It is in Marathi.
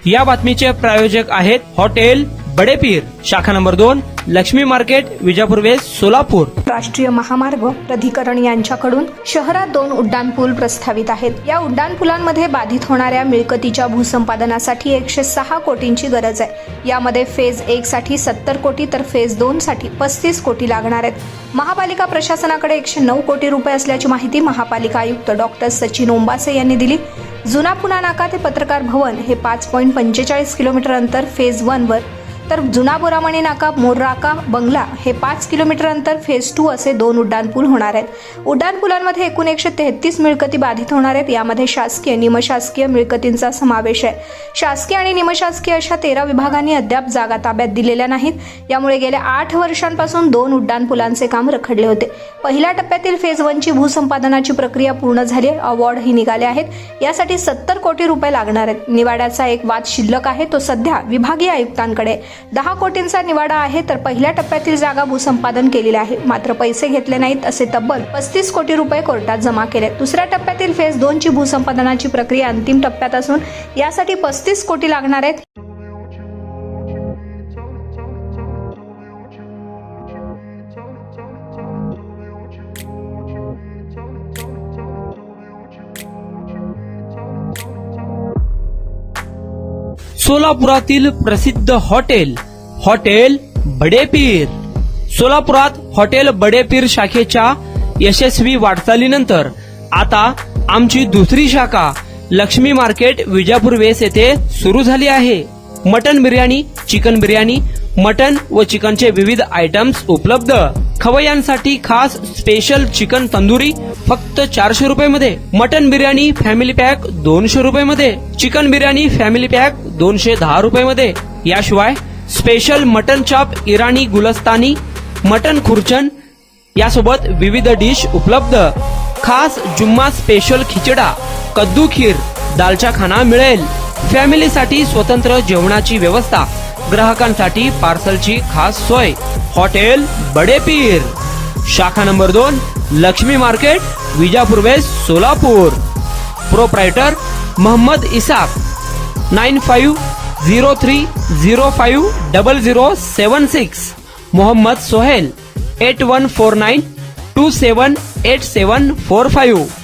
या बातमीचे प्रायोजक आहेत हॉटेल बडेपीर, शाखा number 2, Lakshmi market, Vijapur west, Solapur. राष्ट्रीय महामार्ग प्राधिकरण यांच्याकडून शहरात 2 उड्डाणपूल प्रस्तावित आहेत। या उड्डाणपुलांमध्ये बाधित होणाऱ्या मिळकतीच्या भूसंपादनासाठी 106 कोटींची गरज आहे। यामध्ये फेज 1 साठी 70 कोटी तर फेज 2 साठी 35 कोटी लागणार आहेत। महापालिका प्रशासनाकडे 109 कोटी रुपये असल्याची माहिती महापालिका आयुक्त डॉक्टर सचिन ओंबासे यांनी दिली। जुना पुणा नाका ते पत्रकार भवन हे 5.45 किलोमीटर अंतर फेज 1 वर, तर जुना बोरामणी नाका मोरराका बंगला हे 5 किलोमीटर अंतर फेज 2 असे 2 उड्डाणपूल होणार आहेत। उड्डाणपुलांमध्ये एकूण 133 मिळकती बाधित होणार आहेत। यामध्ये शासकीय निमशासकीय मिळकतींचा समावेश आहे। शासकीय आणि निमशासकीय अशा 13 विभागांनी अद्याप जागा ताब्यात दिलेल्या नाहीत। यामुळे गेल्या 8 वर्षांपासून 2 उड्डाणपुलांचे काम रखडले होते। पहिल्या टप्प्यातील फेज 1 ची भूसंपादनाची प्रक्रिया पूर्ण झाली, अवॉर्डही निघाले आहेत। यासाठी 70 कोटी रुपये लागणार आहेत। निवाड्याचा एक वाद शिल्लक आहे, तो सध्या विभागीय आयुक्तांकडे 10 कोटींचा निवाडा आहे, तर पहिल्या टप्प्यातील जागा भूसंपादन केलेली आहे, मात्र पैसे घेतले नाहीत असे तब्बल 35 कोटी रुपये कोर्टात जमा केले। दुसऱ्या टप्प्यातील फेज 2 ची भूसंपादनाची प्रक्रिया अंतिम टप्प्यात असून यासाठी 35 कोटी लागणार आहेत। सोलापुरातील प्रसिद्ध हॉटेल बडेपीर। सोलापुरात हॉटेल बडेपीर शाखेच्या यशस्वी वाटचालीनंतर आता आमची दुसरी शाखा लक्ष्मी मार्केट, विजापूर वेस्ट येथे सुरू झाली आहे। Mutton biryani, chicken biryani, mutton व चिकनचे विविध आयटम्स उपलब्ध। खवय्यांसाठी खास स्पेशल चिकन तंदुरी फक्त 400 रुपये मध्ये, मटन बिर्याणी फॅमिली पॅक 200 रुपये मध्ये, चिकन बिर्याणी फॅमिली पॅक 210 रुपये मध्ये। याशिवाय स्पेशल मटन चॉप, इराणी गुलस्तानी, मटन खुर्चन यासोबत विविध डिश उपलब्ध। खास जुम्मा स्पेशल खिचडा, कद्दू खीर, दालचा खाना मिळेल। फॅमिलीसाठी स्वतंत्र जेवणाची व्यवस्था, ग्राहकांसाठी पार्सलची खास सोय। हॉटेल बडेपीर, शाखा number 2, Lakshmi market, Vijapur west, Solapur. Proprietor Mohammad Isaq, 9503050076। Mohammad Sohail, 8149278745।